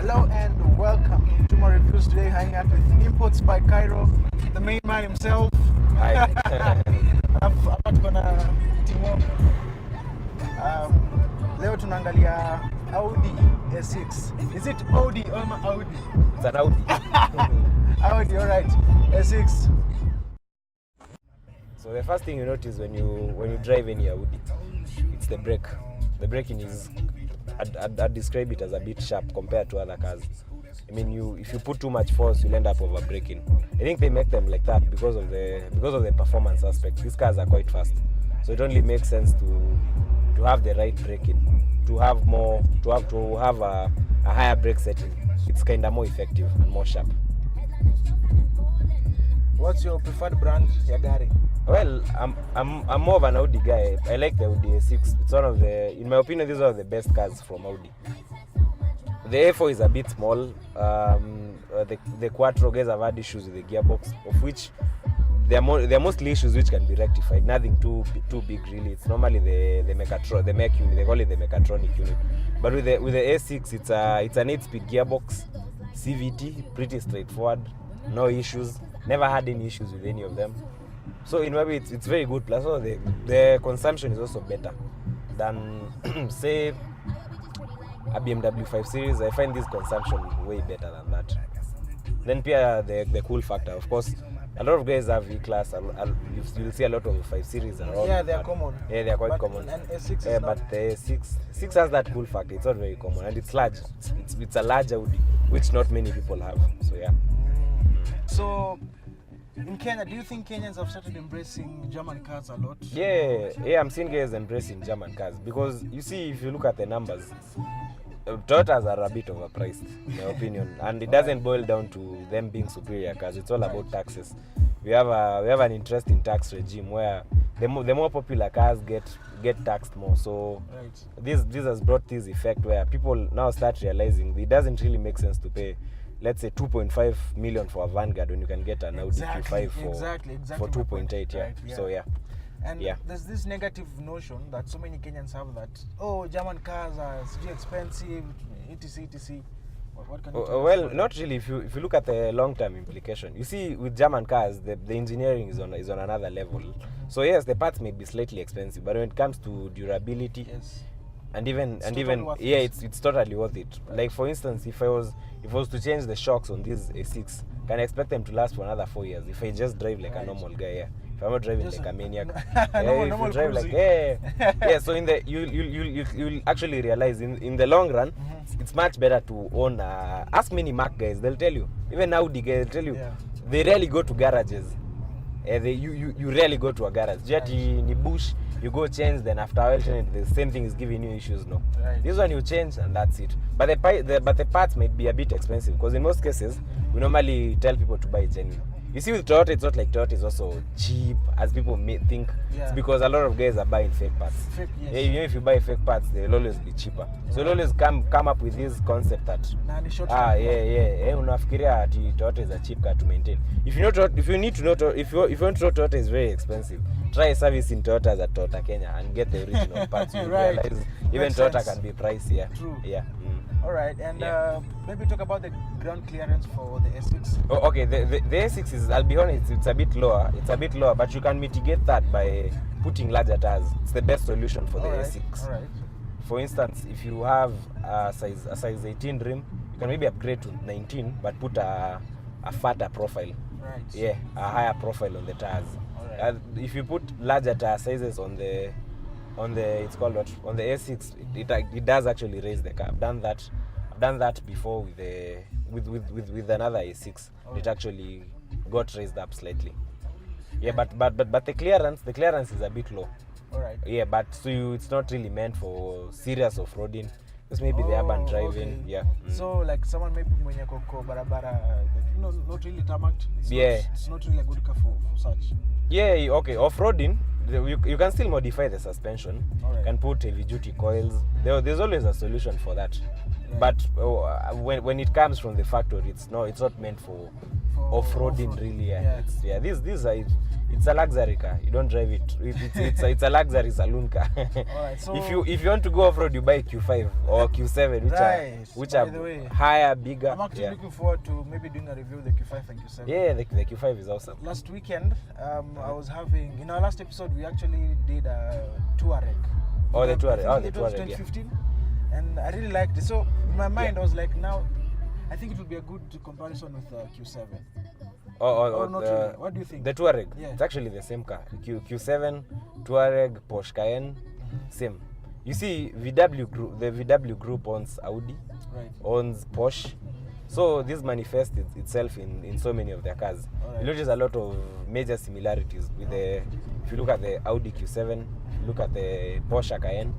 Hello and welcome to Mchuma Reviews. Today hanging out with Imports by KAIRO, the main man himself. Hi. Hapa tuko na Timo. Leo tunaangalia Audi A6. Is it Audi or Audi? It's an Audi. Audi, alright. A6. So the first thing you notice when you drive any Audi, it's the brake. The braking is, I'd describe it as a bit sharp compared to other cars. I mean, if you put too much force, you'll end up over braking. I think they make them like that because of the performance aspect. These cars are quite fast, so it only makes sense to have the right braking, to have a higher brake setting. It's kind of more effective and more sharp. What's your preferred brand, Yagari? Well, I'm more of an Audi guy. I like the Audi A6. It's one of in my opinion, these are the best cars from Audi. The A4 is a bit small. The Quattro guys have had issues with the gearbox, of which there are mostly issues which can be rectified. Nothing too big really. It's normally the mech unit. They call it the mechatronic unit. But with the A6, it's an 8-speed gearbox, CVT, pretty straightforward, no issues. Never had any issues with any of them. So in my way, it's very good. Plus, also the consumption is also better than say a BMW 5 Series. I find this consumption way better than that. Then the cool factor, of course, a lot of guys have E-Class. You'll see a lot of 5 Series around. Yeah, they are common. Yeah, they are quite common. And A6 is but the A6 has that cool factor. It's not very common, and it's large. It's a large Audi, which not many people have. So yeah. So in Kenya, do you think Kenyans have started embracing German cars a lot? Yeah, I'm seeing guys embracing German cars because you see, if you look at the numbers, Toyotas are a bit overpriced, in my opinion, and it doesn't boil down to them being superior cars. It's all about taxes. We have an interesting tax regime where the more popular cars get taxed more. So this has brought this effect where people now start realizing it doesn't really make sense to pay, let's say, 2.5 million for a Vanguard when you can get an Audi Q5 for 2.8. Yeah. Right, yeah. So yeah. And there's this negative notion that so many Kenyans have that, German cars are too expensive, etc. What can you tell us well, about not really. If you look at the long-term implication, you see with German cars, the engineering is on another level. So yes, the parts may be slightly expensive, but when it comes to durability, and even it's totally worth it. Like for instance, if I was to change the shocks on this A6, can I expect them to last for another 4 years if I just drive like a normal guy? Yeah. If I'm not driving like a maniac, if you drive like so you'll actually realize in the long run, it's much better to own. Ask many Mac guys, they'll tell you. Even Audi guys, they'll tell you. They rarely go to garages. You rarely go to a garage. Just in the bush, you go change. Then after a while, the same thing is giving you issues. No, this one you change and that's it. But the parts might be a bit expensive because in most cases we normally tell people to buy genuine. You see, with Toyota, it's not like Toyota is also cheap as people may think. It's because a lot of guys are buying fake parts. Even if you buy fake parts, they'll always be cheaper. So they'll always come up with this concept that unafikiria ati Toyota is a cheap car to maintain. If you want to know Toyota is very expensive, try servicing Toyotas at Toyota Kenya and get the original parts. You realize even Toyota can be pricey. True. Yeah. Alright, and maybe talk about the ground clearance for the A6. Okay, the A6 is, I'll be honest, it's a bit lower. But you can mitigate that by putting larger tires. It's the best solution for the A6. Alright. For instance, if you have a size 18 rim, you can maybe upgrade to 19, but put a fatter profile. Right. Yeah, a higher profile on the tires. Alright. If you put larger tire sizes on the it's called what, on the A6, it does actually raise the car. I've done that before with another A6. It actually got raised up slightly. Yeah, but the clearance is a bit low. Alright. Yeah, but so it's not really meant for serious off-roading. It's maybe the urban driving. Okay. Yeah. So like someone maybe mwenye koko barabara, not really tarmacked. It's not really a good car for such. Yeah, okay. Off-roading, you can still modify the suspension. You can put heavy-duty coils. There's always a solution for that. But when it comes from the factory, it's not meant for off-roading really. It's a luxury car. You don't drive it. It's a luxury saloon car. Alright, so if you want to go off-road, you buy Q5 or Q7, which are higher, bigger. I'm actually looking forward to maybe doing a review of the Q5 and Q7. Yeah, the Q5 is awesome. Last weekend, I was having, in our last episode, we actually did a Touareg. The Touareg. It was 2015, and I really liked it. So in my mind, I was like, now I think it would be a good comparison with Q7. Not really. What do you think? The Touareg. Yeah. It's actually the same car. Q7, Touareg, Porsche Cayenne, same. You see, the VW group owns Audi, owns Porsche. So this manifests itself in so many of their cars. You notice a lot of major similarities with if you look at the Audi Q7, look at the Porsche Cayenne,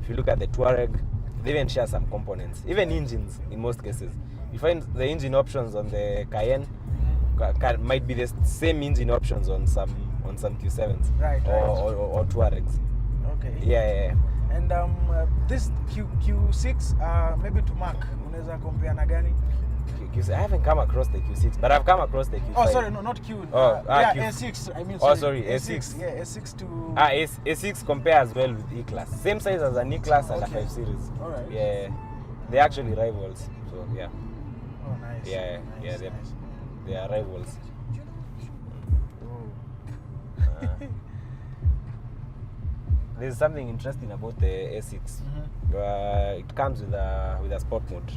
if you look at the Touareg, they even share some components, even engines in most cases. You find the engine options on the Cayenne might be the same engine options on some Q7s or Touaregs. Okay. Yeah. And this Q6 maybe to Mark, unaweza compare na gani? I haven't come across the Q6, but I've come across the Q5. Oh, sorry, no, not Q. A6. I mean, sorry. A6. Yeah, A6 to. A6 compares well with E-Class. Same size as an E-Class and a 5 Series. Alright. Yeah, they're actually rivals. So yeah. Oh, nice. Yeah, nice. they are rivals. There's something interesting about the A6. It comes with a sport mode.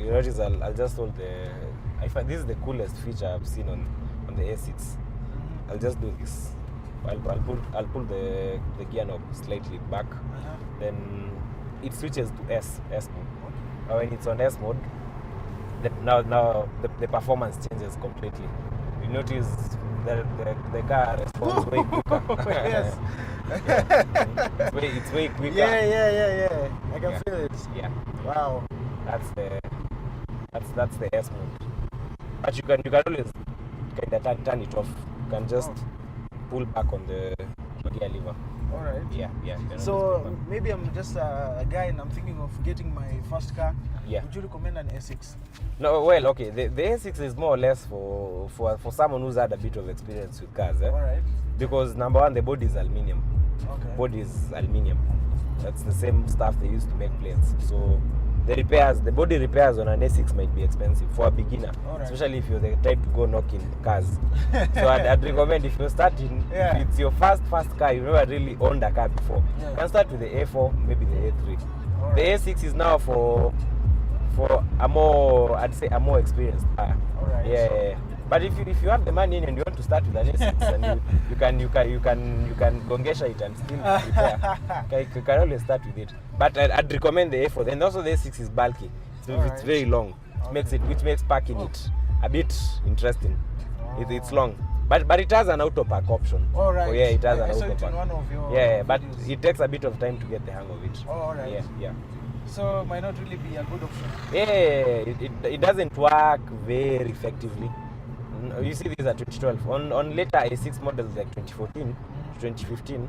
You notice I'll just hold I find this is the coolest feature I've seen on the A6. I'll just do this. I'll pull the gear knob slightly back. Then it switches to S mode. When it's on S mode, now the performance changes completely. You notice the car responds way quicker. Yes. It's way quicker. Yeah. I can feel it. Yeah. Wow. That's the S mode. But you can always kind of turn it off. You can just pull back on the gear lever. Alright. Yeah. So maybe I'm just a guy and I'm thinking of getting my first car. Yeah. Would you recommend an A6? No, well, okay. The A6 is more or less for someone who's had a bit of experience with cars. Alright. Because number one, the body is aluminium. Okay. Body is aluminium. That's the same stuff they used to make planes. So the body repairs on an A6 might be expensive for a beginner, especially if you're the type to go knocking cars. So I'd recommend if you're starting, if it's your first car, you've never really owned a car before, you can start with the A4, maybe the A3. The A6 is now for a more, I'd say, a more experienced car. Yeah. But if you have the money and you want to start with an A6 and you can gongesha it and still repair, you can always start with it. But I'd recommend the A4. And also the A6 is bulky. It's very long, which makes parking it a bit interesting. It's long, but it has an auto park option. Alright. Yeah, it has an auto auto park. One of your but videos. it takes a bit of time to get the hang of it. Alright. Yeah. So it might not really be a good option. Yeah, it doesn't work very effectively. You see, these are 2012. On later A6 models like 2014, 2015,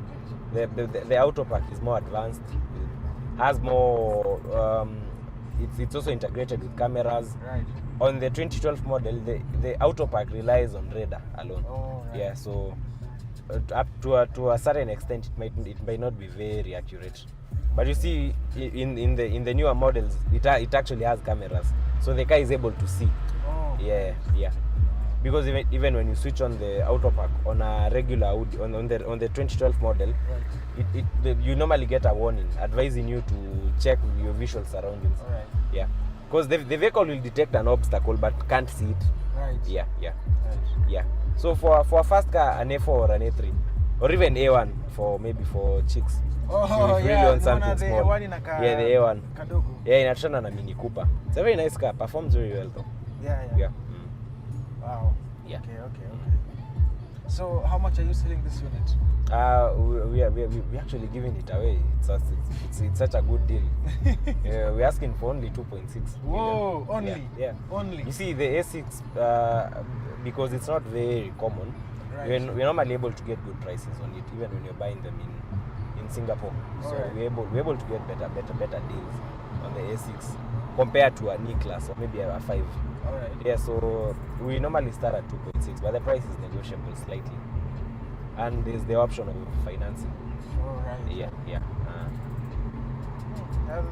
the auto park is more advanced. It has more. It's also integrated with cameras. Right. On the 2012 model, the auto park relies on radar alone. Yeah, so up to a certain extent, it might not be very accurate. But you see, in the newer models, it actually has cameras, so the car is able to see. Yeah. Because even when you switch on the auto park on a regular Audi, on the 2012 model, you normally get a warning advising you to check your visual surroundings. Yeah, because the vehicle will detect an obstacle but can't see it. Right. Yeah. So for a fast car, an A4 or an A3, or even A1 for chicks. If you really want something small. The A1. Kadogo. Yeah, inatoshana na Mini Cooper. It's a very nice car. Performs very well though. Yeah. Wow. Yeah. Okay. So how much are you selling this unit? We're actually giving it away. It's such a good deal. We're asking for only 2.6. Whoa, only? Yeah. Only? You see, the A6, because it's not very common, we're normally able to get good prices on it, even when you're buying them in Singapore. So we're able to get better deals on the A6. compared to a E-Class or maybe a 5. Alright. Yeah, so we normally start at 2.6, but the price is negotiable slightly. And there's the option of financing. Alright. Yeah.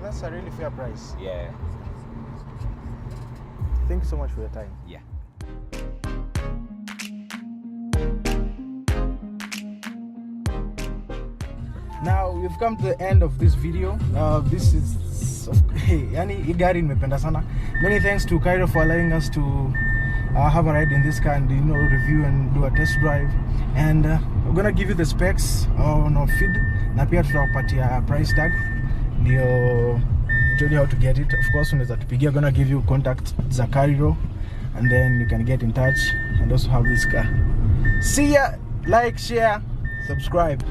That's a really fair price. Yeah. Thank you so much for your time. Yeah. Now we've come to the end of this video. This is yani gari nimependa sana. Many thanks to Kairo for allowing us to have a ride in this car and review and do a test drive. And we're gonna give you the specs on our feed. Na pia tutawapatia price tag. Ndio tell you how to get it. Of course, unaweza tupigia, gonna give you contact za Kairo and then you can get in touch and also have this car. See ya, like, share, subscribe.